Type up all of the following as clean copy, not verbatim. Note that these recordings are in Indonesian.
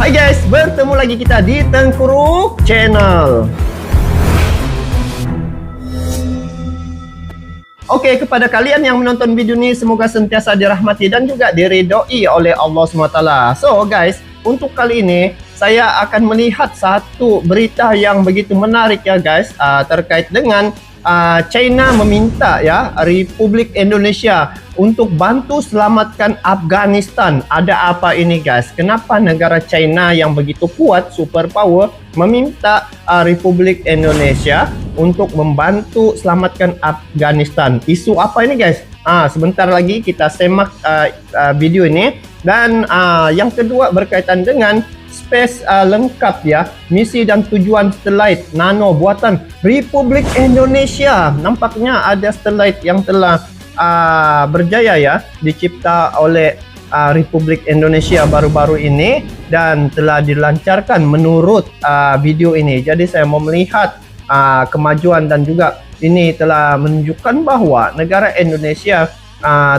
Hai guys, bertemu lagi kita di Tengku Channel. Oke, kepada kalian yang menonton video ini, semoga sentiasa dirahmati dan juga diridhoi oleh Allah SWT. So guys, untuk kali ini saya akan melihat satu berita yang begitu menarik ya guys, terkait dengan China meminta ya Republik Indonesia untuk bantu selamatkan Afghanistan. Ada apa ini guys? Kenapa negara China yang begitu kuat, superpower, meminta Republik Indonesia untuk membantu selamatkan Afghanistan? Isu apa ini guys? Sebentar lagi kita semak video ini. Dan yang kedua berkaitan dengan space lengkap ya, misi dan tujuan satelit nano buatan Republik Indonesia. Nampaknya ada satelit yang telah berjaya ya dicipta oleh Republik Indonesia baru-baru ini dan telah dilancarkan menurut video ini. Jadi saya mau melihat kemajuan dan juga ini telah menunjukkan bahwa negara Indonesia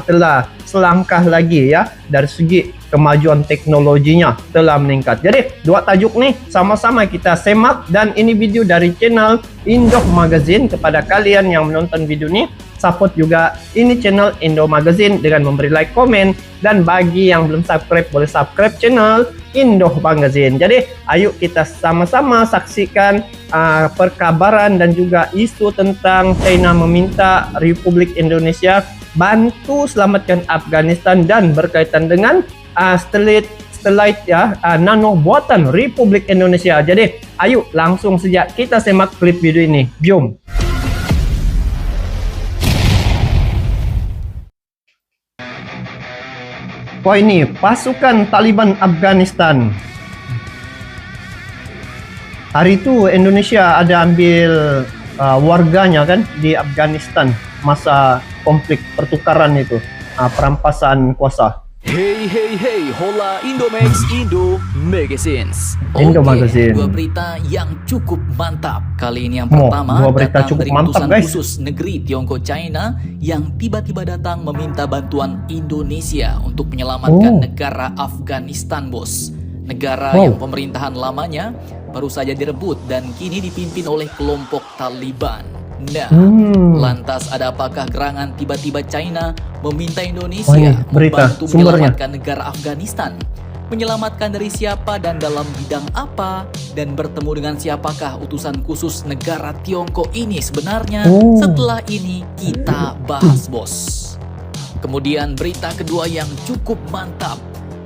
telah selangkah lagi ya dari segi kemajuan teknologinya telah meningkat. Jadi dua tajuk nih sama-sama kita semak, dan ini video dari channel Indo Magazine. Kepada kalian yang menonton video ini, support juga ini channel Indo Magazine dengan memberi like, komen, dan bagi yang belum subscribe boleh subscribe channel Indo Magazine. Jadi ayo kita sama-sama saksikan perkabaran dan juga isu tentang China meminta Republik Indonesia bantu selamatkan Afghanistan dan berkaitan dengan satelit ya nano buatan Republik Indonesia. Jadi ayo langsung saja kita semak klip video ini. Jom. Wah, ini pasukan Taliban Afghanistan. Hari itu Indonesia ada ambil warganya kan di Afghanistan masa konflik pertukaran itu, perampasan kuasa. Hey, hola Indomax Indo Magazines. Indo Magazine. Dua berita yang cukup mantap. Kali ini yang pertama datang dari utusan khusus negeri Tiongkok China yang tiba-tiba datang meminta bantuan Indonesia untuk menyelamatkan negara Afghanistan, bos. Negara yang pemerintahan lamanya baru saja direbut dan kini dipimpin oleh kelompok Taliban. Nah, lantas ada apakah gerangan tiba-tiba China meminta Indonesia membantu menyelamatkan negara Afghanistan? Menyelamatkan dari siapa dan dalam bidang apa? Dan bertemu dengan siapakah utusan khusus negara Tiongkok ini sebenarnya? Setelah ini kita bahas, bos. Kemudian berita kedua yang cukup mantap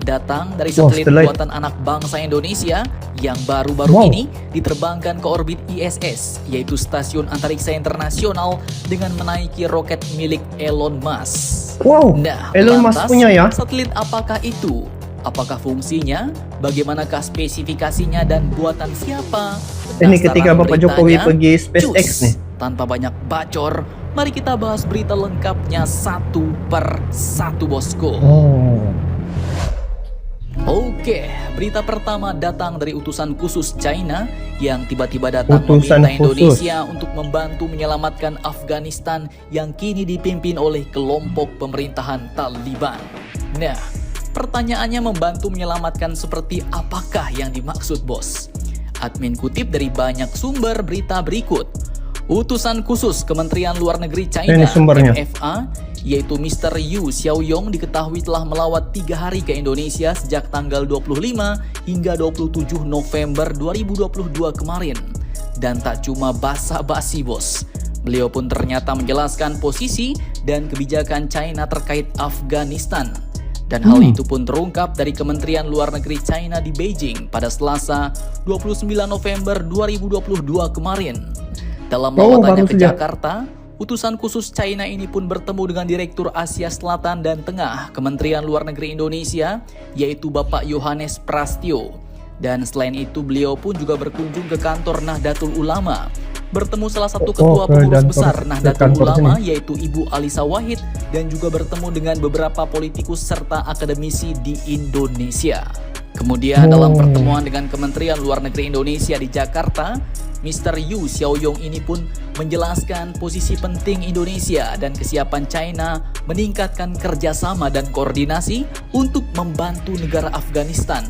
datang dari satelit buatan anak bangsa Indonesia yang baru-baru ini diterbangkan ke orbit ISS, yaitu Stasiun Antariksa Internasional, dengan menaiki roket milik Elon Musk. Nah, Elon Musk punya ya. Satelit apakah itu? Apakah fungsinya? Bagaimanakah spesifikasinya dan buatan siapa? Ini ketika Bapak Jokowi pergi SpaceX nih. Tanpa banyak bacor, mari kita bahas berita lengkapnya satu per satu, bosku. Oke, berita pertama datang dari utusan khusus China yang tiba-tiba datang meminta Indonesia untuk membantu menyelamatkan Afghanistan yang kini dipimpin oleh kelompok pemerintahan Taliban. Nah, pertanyaannya membantu menyelamatkan seperti apakah yang dimaksud, bos? Admin kutip dari banyak sumber berita berikut. Utusan khusus Kementerian Luar Negeri China MFA, yaitu Mr. Yu Xiaoyong, diketahui telah melawat 3 hari ke Indonesia sejak tanggal 25 hingga 27 November 2022 kemarin. Dan tak cuma basa-basi, bos. Beliau pun ternyata menjelaskan posisi dan kebijakan China terkait Afghanistan. Dan hal itu pun terungkap dari Kementerian Luar Negeri China di Beijing pada Selasa 29 November 2022 kemarin. Dalam lawatannya ke Jakarta, utusan khusus China ini pun bertemu dengan Direktur Asia Selatan dan Tengah Kementerian Luar Negeri Indonesia, yaitu Bapak Yohanes Prastyo. Dan selain itu beliau pun juga berkunjung ke kantor Nahdlatul Ulama, bertemu salah satu ketua pengurus besar Nahdlatul Ulama, yaitu Ibu Alisa Wahid, dan juga bertemu dengan beberapa politikus serta akademisi di Indonesia. Kemudian dalam pertemuan dengan Kementerian Luar Negeri Indonesia di Jakarta, Mr. Yu Xiaoyong ini pun menjelaskan posisi penting Indonesia dan kesiapan China meningkatkan kerjasama dan koordinasi untuk membantu negara Afghanistan.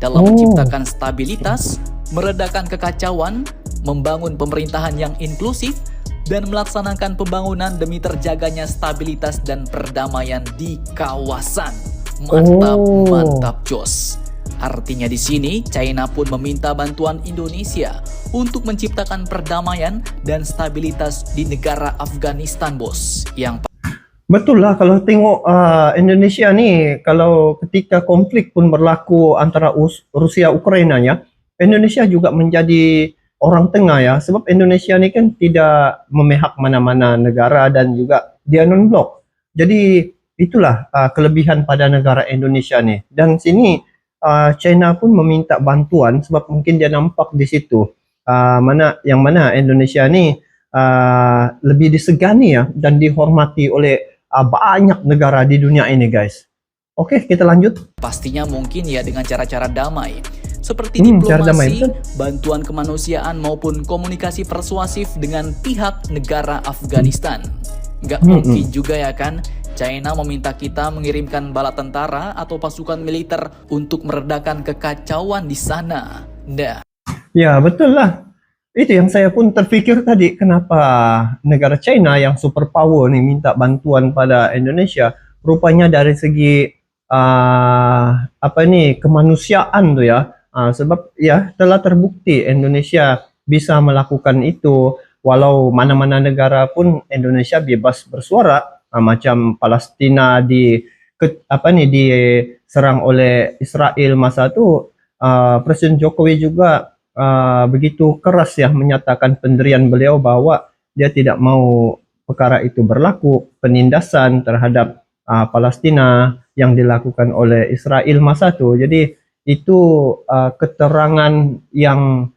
dalam menciptakan stabilitas, meredakan kekacauan, membangun pemerintahan yang inklusif, dan melaksanakan pembangunan demi terjaganya stabilitas dan perdamaian di kawasan. Mantap Jos. Artinya di sini China pun meminta bantuan Indonesia untuk menciptakan perdamaian dan stabilitas di negara Afghanistan, bos. Yang betul lah, kalau tengok Indonesia nih, kalau ketika konflik pun berlaku antara Rusia Ukraina ya, Indonesia juga menjadi orang tengah ya, sebab Indonesia ini kan tidak memihak mana-mana negara dan juga dia non-blok. Jadi itulah kelebihan pada negara Indonesia nih. Dan sini China pun meminta bantuan sebab mungkin dia nampak di situ mana Indonesia ni lebih disegani ya dan dihormati oleh banyak negara di dunia ini, guys. Oke, kita lanjut. Pastinya mungkin ya dengan cara-cara damai, seperti diplomasi, bantuan kemanusiaan maupun komunikasi persuasif dengan pihak negara Afghanistan. Nggak mungkin juga ya kan China meminta kita mengirimkan bala tentara atau pasukan militer untuk meredakan kekacauan di sana. Ya, betul lah. Itu yang saya pun terpikir tadi, kenapa negara China yang superpower nih minta bantuan pada Indonesia. Rupanya dari segi kemanusiaan tuh ya. Sebab ya telah terbukti Indonesia bisa melakukan itu, walau mana-mana negara pun Indonesia bebas bersuara. Macam Palestina diserang oleh Israel masa itu, Presiden Jokowi juga begitu keras ya menyatakan pendirian beliau bahwa dia tidak mau perkara itu berlaku, penindasan terhadap Palestina yang dilakukan oleh Israel masa itu. Jadi itu keterangan yang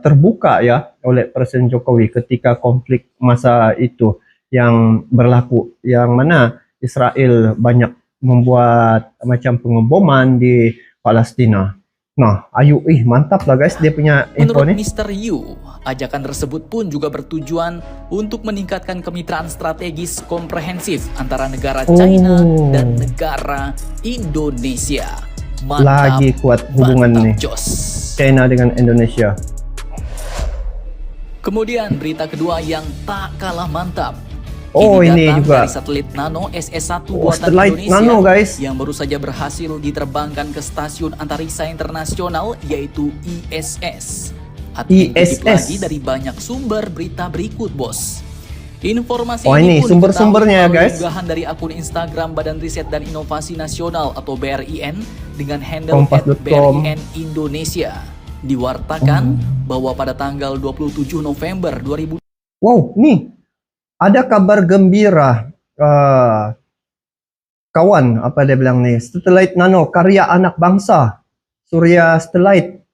terbuka ya oleh Presiden Jokowi ketika konflik masa itu yang berlaku, yang mana Israel banyak membuat macam pengeboman di Palestina. Nah, mantap lah guys dia punya info nih. Menurut Mr. Yu, ajakan tersebut pun juga bertujuan untuk meningkatkan kemitraan strategis komprehensif antara negara China dan negara Indonesia. Lagi kuat hubungan nih China dengan Indonesia. Kemudian berita kedua yang tak kalah mantap. Ini juga dari satelit Nano SS1 buatan Indonesia guys, yang baru saja berhasil diterbangkan ke stasiun antariksa internasional yaitu ISS. Dikutip lagi dari banyak sumber berita berikut, bos. Informasi ini pun sumber-sumbernya ya guys. Unggahan dari akun Instagram Badan Riset dan Inovasi Nasional atau BRIN dengan handle @BRIN Indonesia. Diwartakan bahwa pada tanggal 27 November 2000. Wow, nih ada kabar gembira, kawan, apa dia bilang nih, satelit nano karya anak bangsa, Surya Satellite,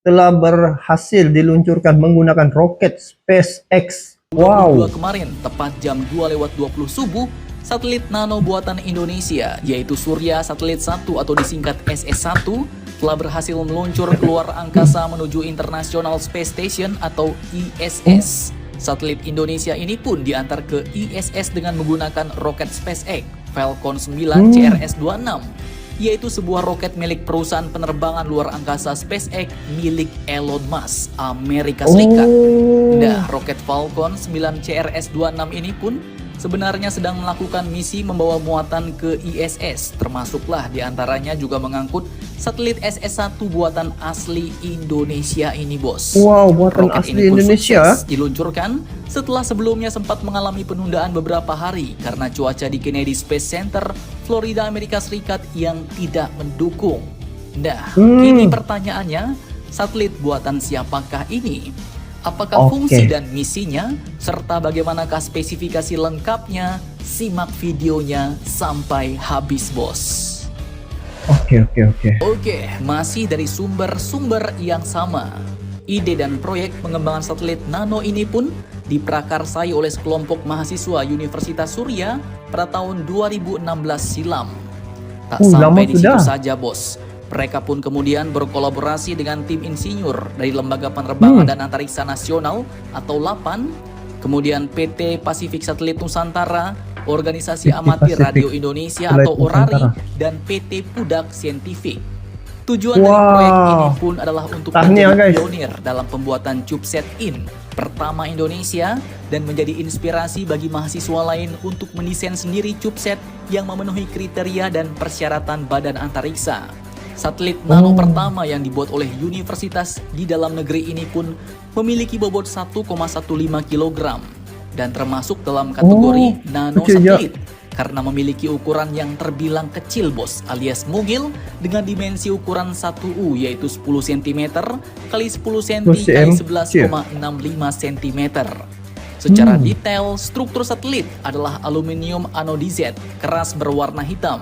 telah berhasil diluncurkan menggunakan roket SpaceX. Wow. Kemarin, tepat jam 2:20 subuh, satelit nano buatan Indonesia, yaitu Surya Satellite 1 atau disingkat SS1, telah berhasil meluncur keluar angkasa menuju International Space Station atau ISS. Satelit Indonesia ini pun diantar ke ISS dengan menggunakan roket SpaceX Falcon 9 CRS-26, yaitu sebuah roket milik perusahaan penerbangan luar angkasa SpaceX milik Elon Musk, Amerika Serikat. Nah, roket Falcon 9 CRS-26 ini pun sebenarnya sedang melakukan misi membawa muatan ke ISS, termasuklah diantaranya juga mengangkut satelit SS1 buatan asli Indonesia ini, bos. Wow, buatan asli Indonesia. Diluncurkan setelah sebelumnya sempat mengalami penundaan beberapa hari karena cuaca di Kennedy Space Center, Florida, Amerika Serikat yang tidak mendukung. Nah, kini pertanyaannya, satelit buatan siapakah ini? Apakah fungsi dan misinya, serta bagaimanakah spesifikasi lengkapnya? Simak videonya sampai habis, bos. Oke, masih dari sumber-sumber yang sama. Ide dan proyek pengembangan satelit nano ini pun diprakarsai oleh sekelompok mahasiswa Universitas Surya pada tahun 2016 silam. Tak sampai di situ saja, bos. Mereka pun kemudian berkolaborasi dengan tim insinyur dari Lembaga Penerbangan dan Antariksa Nasional atau LAPAN, kemudian PT Pasifik Satelit Nusantara, Organisasi Amatir Radio Indonesia atau ORARI, dan PT Pudak Scientific. Tujuan dari proyek ini Wow. pun adalah untuk Tahniah, menjadi guys. pionir dalam pembuatan CubeSat In pertama Indonesia dan menjadi inspirasi bagi mahasiswa lain untuk mendesain sendiri CubeSat yang memenuhi kriteria dan persyaratan Badan Antariksa. Satelit nano pertama yang dibuat oleh universitas di dalam negeri ini pun memiliki bobot 1,15 kg dan termasuk dalam kategori nano kecil ya. satelit karena memiliki ukuran yang terbilang kecil bos, alias mungil dengan dimensi ukuran 1U yaitu 10 cm kali 10 cm kali 11,65 cm. Secara detail, struktur satelit adalah aluminium anodized keras berwarna hitam.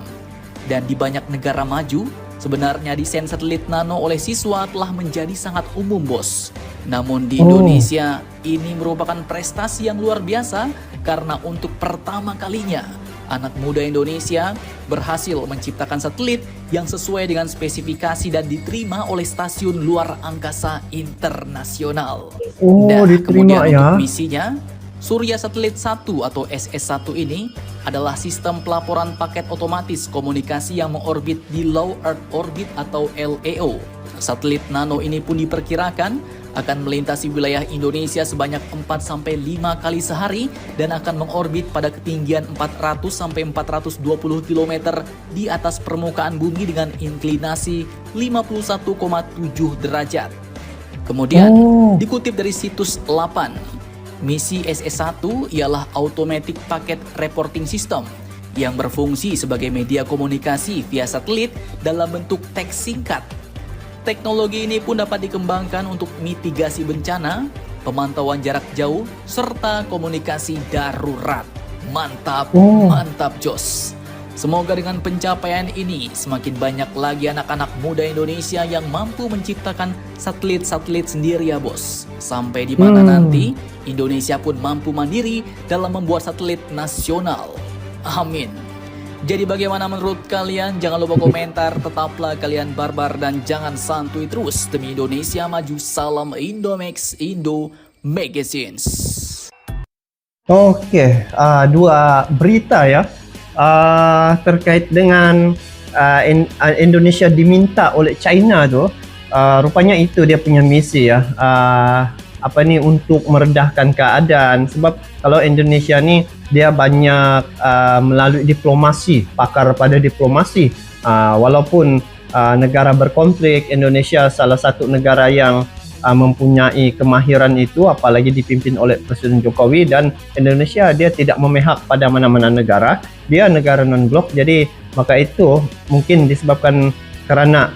Dan di banyak negara maju, sebenarnya desain satelit nano oleh siswa telah menjadi sangat umum bos. Namun di Indonesia, ini merupakan prestasi yang luar biasa karena untuk pertama kalinya anak muda Indonesia berhasil menciptakan satelit yang sesuai dengan spesifikasi dan diterima oleh stasiun luar angkasa internasional. Diterima kemudian ya. untuk misinya, Surya Satelit 1 atau SS1 ini adalah sistem pelaporan paket otomatis komunikasi yang mengorbit di Low Earth Orbit atau LEO. Satelit nano ini pun diperkirakan akan melintasi wilayah Indonesia sebanyak 4-5 kali sehari dan akan mengorbit pada ketinggian 400-420 km di atas permukaan bumi dengan inklinasi 51,7 derajat. Kemudian, dikutip dari situs 8, misi SS1 ialah Automatic Packet Reporting System yang berfungsi sebagai media komunikasi via satelit dalam bentuk teks singkat. Teknologi ini pun dapat dikembangkan untuk mitigasi bencana, pemantauan jarak jauh, serta komunikasi darurat. Mantap, mantap Jos. Semoga dengan pencapaian ini semakin banyak lagi anak-anak muda Indonesia yang mampu menciptakan satelit-satelit sendiri ya bos. Sampai di mana nanti Indonesia pun mampu mandiri dalam membuat satelit nasional. Amin. Jadi bagaimana menurut kalian? Jangan lupa komentar, tetaplah kalian barbar dan jangan santuy terus. Demi Indonesia maju, salam Indomax, Indo Magazines. Oke, dua berita ya terkait dengan Indonesia diminta oleh China tuh. Rupanya itu dia punya misi ya. Untuk meredahkan keadaan, sebab kalau Indonesia nih dia banyak melalui diplomasi, pakar pada diplomasi, walaupun negara berkonflik, Indonesia salah satu negara yang mempunyai kemahiran itu, apalagi dipimpin oleh Presiden Jokowi, dan Indonesia dia tidak memihak pada mana-mana negara, dia negara non-blok. Jadi maka itu mungkin disebabkan karena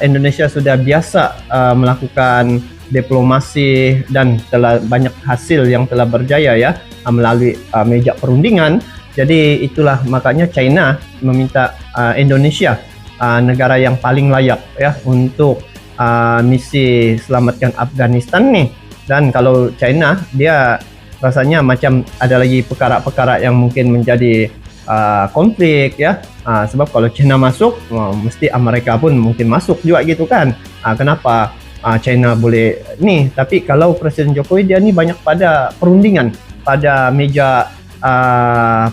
Indonesia sudah biasa melakukan diplomasi dan telah banyak hasil yang telah berjaya ya melalui meja perundingan. Jadi itulah makanya China meminta Indonesia negara yang paling layak ya untuk misi selamatkan Afghanistan nih. Dan kalau China dia rasanya macam ada lagi perkara-perkara yang mungkin menjadi konflik ya. Sebab kalau China masuk mesti Amerika pun mungkin masuk juga gitu kan. Kenapa China boleh nih, tapi kalau Presiden Jokowi dia nih banyak pada perundingan, pada meja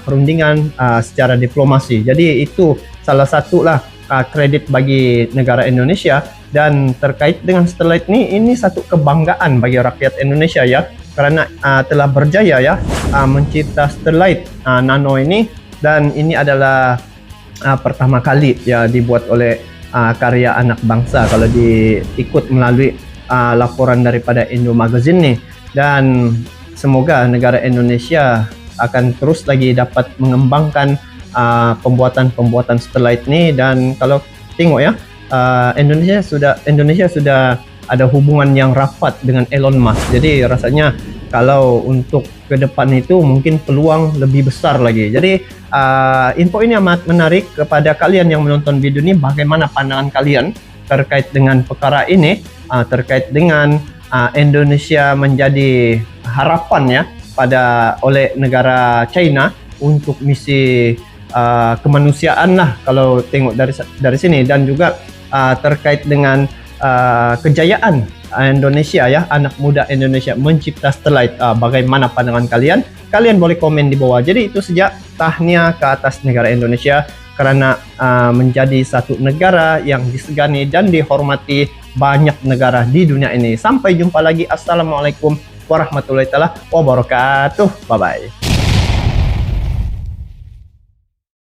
perundingan secara diplomasi. Jadi itu salah satu lah kredit bagi negara Indonesia. Dan terkait dengan satelit ini satu kebanggaan bagi rakyat Indonesia ya, karena telah berjaya ya mencipta satelit nano ini, dan ini adalah pertama kali ya dibuat oleh karya anak bangsa kalau diikut melalui laporan daripada Indo Magazine nih. Dan semoga negara Indonesia akan terus lagi dapat mengembangkan pembuatan satelit ini. Dan kalau tengok ya, Indonesia sudah ada hubungan yang rapat dengan Elon Musk. Jadi rasanya kalau untuk ke depan itu mungkin peluang lebih besar lagi. Jadi info ini amat menarik kepada kalian yang menonton video ini. Bagaimana pandangan kalian terkait dengan perkara ini, terkait dengan Indonesia menjadi harapan ya oleh negara China untuk misi kemanusiaan lah kalau tengok dari sini. Dan juga terkait dengan kejayaan Indonesia ya, anak muda Indonesia mencipta satelit. Bagaimana pandangan kalian? Kalian boleh komen di bawah. Jadi itu saja, tahniah ke atas negara Indonesia karena menjadi satu negara yang disegani dan dihormati banyak negara di dunia ini. Sampai jumpa lagi. Assalamualaikum warahmatullahi wabarakatuh. Bye-bye.